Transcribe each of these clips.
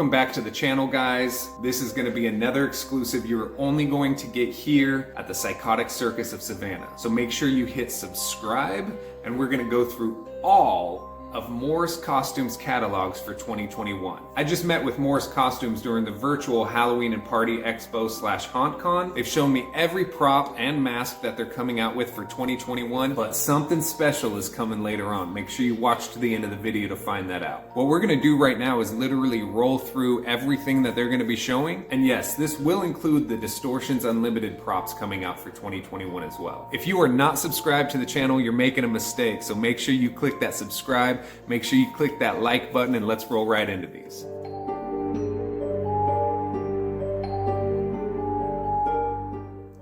Welcome back to the channel, guys. This is going to be another exclusive you're only going to get here at the Psychotic Circus of Savannah. So make sure you hit subscribe, and we're going to go through all of Morris Costumes catalogs for 2021. I just met with Morris Costumes during the virtual Halloween and Party Expo / HAuNTcon. They've shown me every prop and mask that they're coming out with for 2021, but something special is coming later on. Make sure you watch to the end of the video to find that out. What we're gonna do right now is literally roll through everything that they're gonna be showing. And yes, this will include the Distortions Unlimited props coming out for 2021 as well. If you are not subscribed to the channel, you're making a mistake, so make sure you click that subscribe. Make sure you click that like button, and let's roll right into these.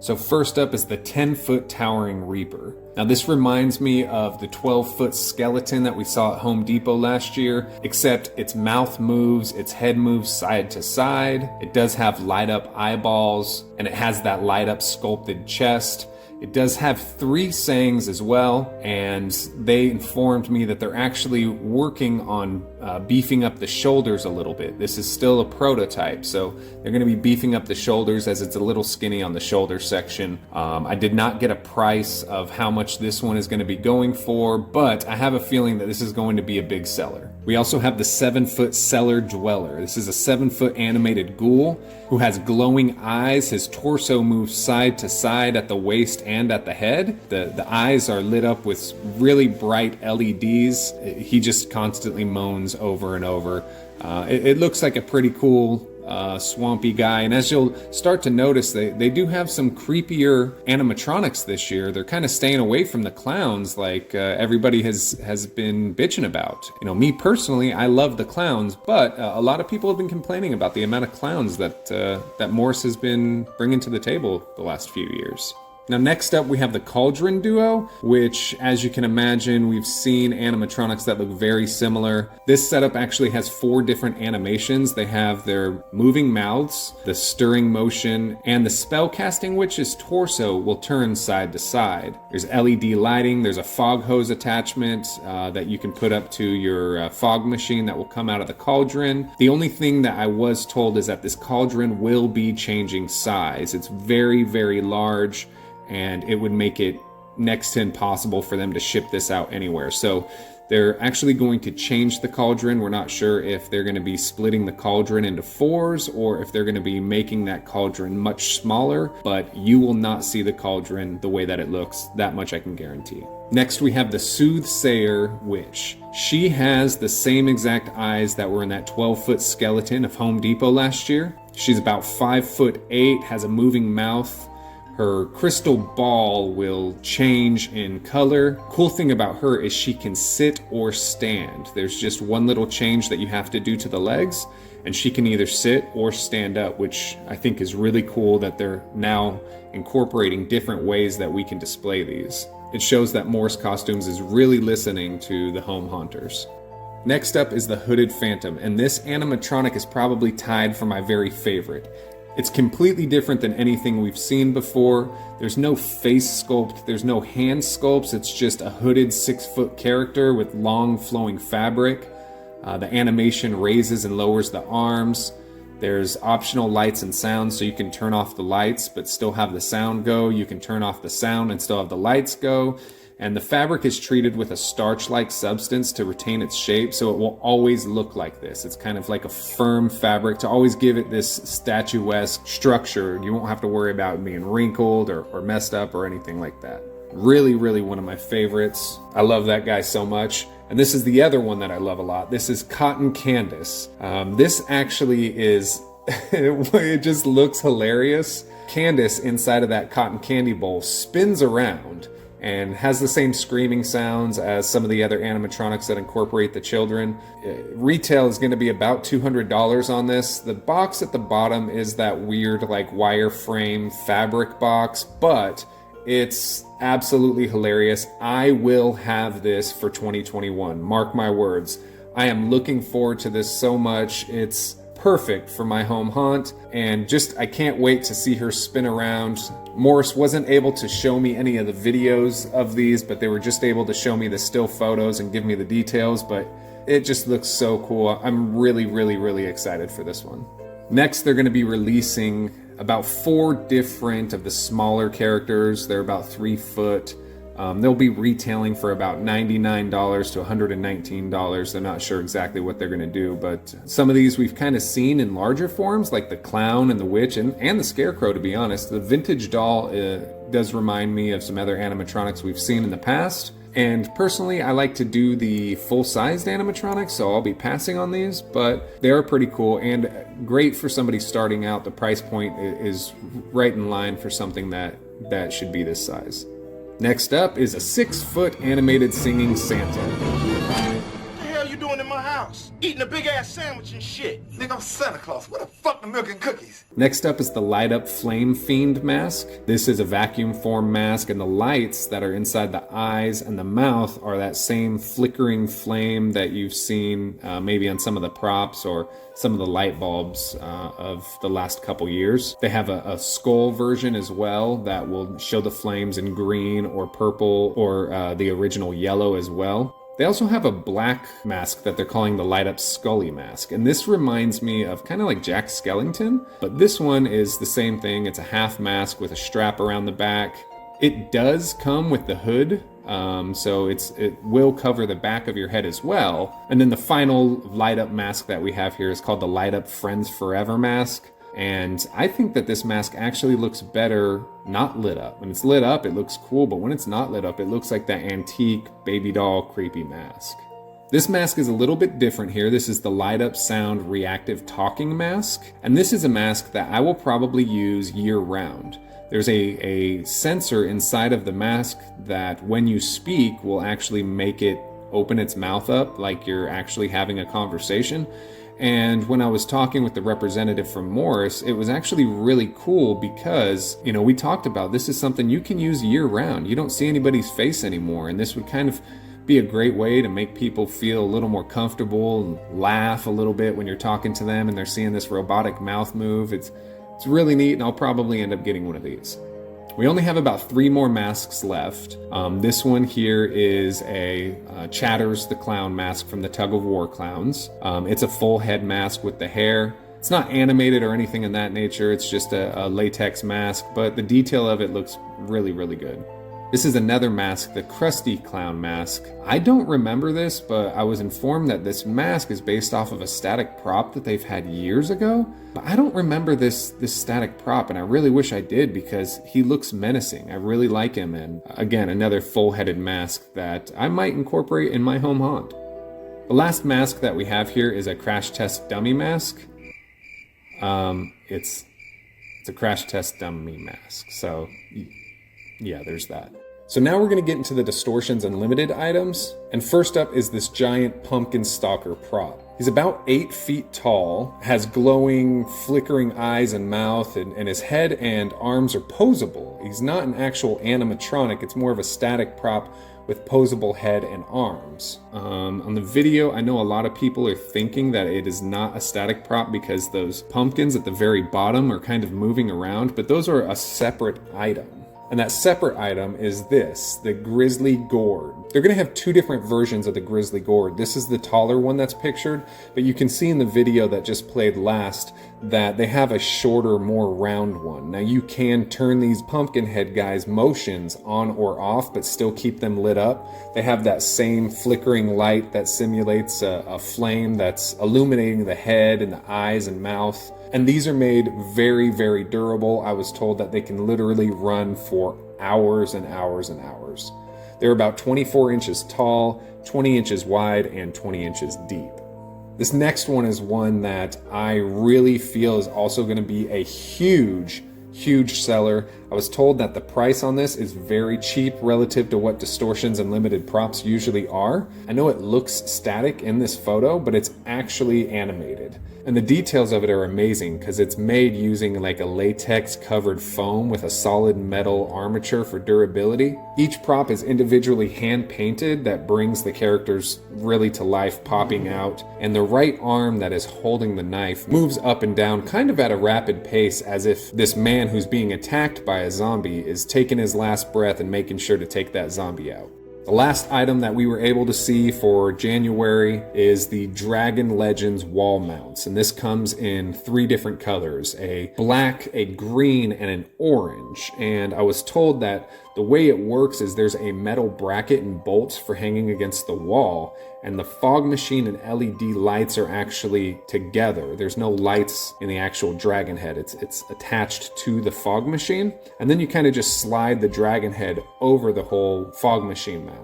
So first up is the 10-foot towering Reaper. Now this reminds me of the 12-foot skeleton that we saw at Home Depot last year, except its mouth moves, its head moves side to side. It does have light up eyeballs, and it has that light up sculpted chest. It does have 3 sayings as well, and they informed me that they're actually working on beefing up the shoulders a little bit. This is still a prototype, so they're going to be beefing up the shoulders as it's a little skinny on the shoulder section. I did not get a price of how much this one is going to be going for, but I have a feeling that this is going to be a big seller. We also have the 7-foot Cellar Dweller. This is a 7-foot animated ghoul who has glowing eyes. His torso moves side to side at the waist and at the head. The eyes are lit up with really bright LEDs. He just constantly moans over and over. It looks like a pretty cool swampy guy, and as you'll start to notice, they do have some creepier animatronics this year. They're kind of staying away from the clowns like everybody has been bitching about. You know, me personally, I love the clowns, but a lot of people have been complaining about the amount of clowns that Morris has been bringing to the table the last few years. Now next up we have the Cauldron Duo, which as you can imagine, we've seen animatronics that look very similar. This setup actually has 4 different animations. They have their moving mouths, the stirring motion, and the spellcasting witch's torso will turn side to side. There's LED lighting, there's a fog hose attachment that you can put up to your fog machine that will come out of the cauldron. The only thing that I was told is that this cauldron will be changing size. It's very, very large, and it would make it next to impossible for them to ship this out anywhere. So they're actually going to change the cauldron. We're not sure if they're going to be splitting the cauldron into 4s or if they're going to be making that cauldron much smaller, but you will not see the cauldron the way that it looks. That much I can guarantee. Next we have the Soothsayer Witch. She has the same exact eyes that were in that 12-foot skeleton of Home Depot last year. She's about 5'8", has a moving mouth. Her crystal ball will change in color. Cool thing about her is she can sit or stand. There's just one little change that you have to do to the legs, and she can either sit or stand up, which I think is really cool that they're now incorporating different ways that we can display these. It shows that Morris Costumes is really listening to the home haunters. Next up is the Hooded Phantom, and this animatronic is probably tied for my very favorite. It's completely different than anything we've seen before. There's no face sculpt, there's no hand sculpts, it's just a hooded 6-foot character with long flowing fabric. The animation raises and lowers the arms. There's optional lights and sounds, so you can turn off the lights but still have the sound go. You can turn off the sound and still have the lights go. And the fabric is treated with a starch-like substance to retain its shape, so it will always look like this. It's kind of like a firm fabric to always give it this statuesque structure. You won't have to worry about it being wrinkled or messed up or anything like that. Really, really one of my favorites. I love that guy so much. And this is the other one that I love a lot. This is Cotton Candice. This actually is, it just looks hilarious. Candice inside of that cotton candy bowl spins around and has the same screaming sounds as some of the other animatronics that incorporate the children. Retail is going to be about $200 on this. The box at the bottom is that weird like wireframe fabric box, but it's absolutely hilarious. I will have this for 2021. Mark my words. I am looking forward to this so much. It's perfect for my home haunt, and just I can't wait to see her spin around. Morris wasn't able to show me any of the videos of these, but they were just able to show me the still photos and give me the details, but It just looks so cool. I'm really excited for this one. Next, they're going to be releasing about 4 different of the smaller characters. They're about 3 foot. They'll be retailing for about $99 to $119. They're not sure exactly what they're going to do, but some of these we've kind of seen in larger forms, like the clown and the witch and the scarecrow, to be honest. The vintage doll does remind me of some other animatronics we've seen in the past. And personally, I like to do the full-sized animatronics, so I'll be passing on these, but they are pretty cool and great for somebody starting out. The price point is right in line for something that should be this size. Next up is a 6-foot animated singing Santa. What the hell you doing in my house? Eating a big ass sandwich and shit. Nigga, I'm Santa Claus. What the fuck the milk and cookies? Next up is the light up Flame Fiend mask. This is a vacuum form mask, and the lights that are inside the eyes and the mouth are that same flickering flame that you've seen maybe on some of the props or some of the light bulbs of the last couple years. They have a skull version as well that will show the flames in green or purple or the original yellow as well. They also have a black mask that they're calling the Light Up Scully mask, and this reminds me of kind of like Jack Skellington, but this one is the same thing. It's a half mask with a strap around the back. It does come with the hood, so it will cover the back of your head as well. And then the final light up mask that we have here is called the Light Up Friends Forever mask. And I think that this mask actually looks better not lit up. When it's lit up, it looks cool, but when it's not lit up, it looks like that antique baby doll creepy mask. This mask is a little bit different here. This is the Light Up Sound Reactive Talking Mask, and this is a mask that I will probably use year-round. There's a sensor inside of the mask that when you speak will actually make it open its mouth up like you're actually having a conversation. And when I was talking with the representative from Morris, it was actually really cool because, you know, we talked about this is something you can use year round. You don't see anybody's face anymore, and this would kind of be a great way to make people feel a little more comfortable and laugh a little bit when you're talking to them and they're seeing this robotic mouth move. It's really neat, and I'll probably end up getting one of these. We only have about 3 more masks left. This one here is a Chatters the Clown mask from the Tug of War Clowns. It's a full head mask with the hair. It's not animated or anything in that nature. It's just a latex mask, but the detail of it looks really, really good. This is another mask, the Krusty Clown mask. I don't remember this, but I was informed that this mask is based off of a static prop that they've had years ago. But I don't remember this static prop, and I really wish I did because he looks menacing. I really like him, and again, another full-headed mask that I might incorporate in my home haunt. The last mask that we have here is a crash test dummy mask. It's a crash test dummy mask, so yeah, there's that. So now we're going to get into the Distortions Unlimited items, and first up is this giant pumpkin stalker prop. He's about 8 feet tall, has glowing, flickering eyes and mouth, and his head and arms are posable. He's not an actual animatronic, it's more of a static prop with posable head and arms. On the video, I know a lot of people are thinking that it is not a static prop because those pumpkins at the very bottom are kind of moving around, but those are a separate item. And that separate item is this, the Grizzly Gourd. They're going to have 2 different versions of the Grizzly Gourd. This is the taller one that's pictured, but you can see in the video that just played last that they have a shorter, more round one. Now you can turn these pumpkin head guys' motions on or off, but still keep them lit up. They have that same flickering light that simulates a flame that's illuminating the head and the eyes and mouth. And these are made very, very durable. I was told that they can literally run for hours and hours and hours. They're about 24 inches tall, 20 inches wide, and 20 inches deep. This next one is one that I really feel is also going to be a huge seller. I was told that the price on this is very cheap relative to what Distortions Unlimited props usually are. I know it looks static in this photo, but it's actually animated. And the details of it are amazing because it's made using like a latex covered foam with a solid metal armature for durability. Each prop is individually hand painted that brings the characters really to life, popping out. And the right arm that is holding the knife moves up and down kind of at a rapid pace, as if this man who's being attacked by a zombie is taking his last breath and making sure to take that zombie out. The last item that we were able to see for January is the Dragon Legends wall mounts, and this comes in 3 different colors, a black, a green, and an orange. And I was told that the way it works is there's a metal bracket and bolts for hanging against the wall, and the fog machine and LED lights are actually together. There's no lights in the actual dragon head. It's attached to the fog machine, and then you kind of just slide the dragon head over the whole fog machine mount.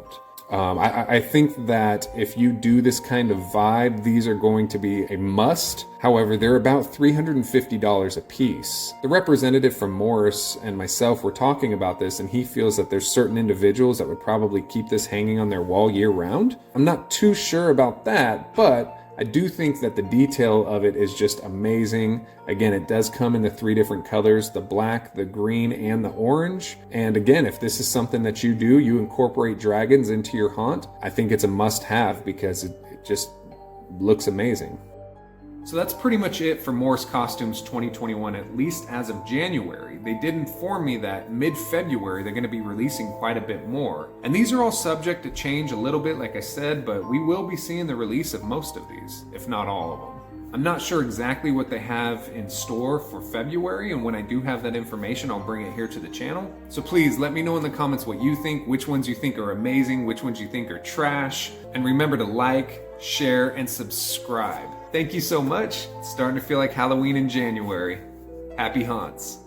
I think that if you do this kind of vibe, these are going to be a must. However, they're about $350 a piece. The representative from Morris and myself were talking about this, and he feels that there's certain individuals that would probably keep this hanging on their wall year round. I'm not too sure about that, but I do think that the detail of it is just amazing. Again, it does come in the 3 different colors, the black, the green, and the orange. And again, if this is something that you do, you incorporate dragons into your haunt, I think it's a must-have because it just looks amazing. So that's pretty much it for Morris Costumes 2021, at least as of January. They did inform me that mid-February they're going to be releasing quite a bit more. And these are all subject to change a little bit, like I said, but we will be seeing the release of most of these, if not all of them. I'm not sure exactly what they have in store for February, and when I do have that information, I'll bring it here to the channel. So please let me know in the comments what you think, which ones you think are amazing, which ones you think are trash, and remember to like, share, and subscribe. Thank you so much. It's starting to feel like Halloween in January. Happy haunts.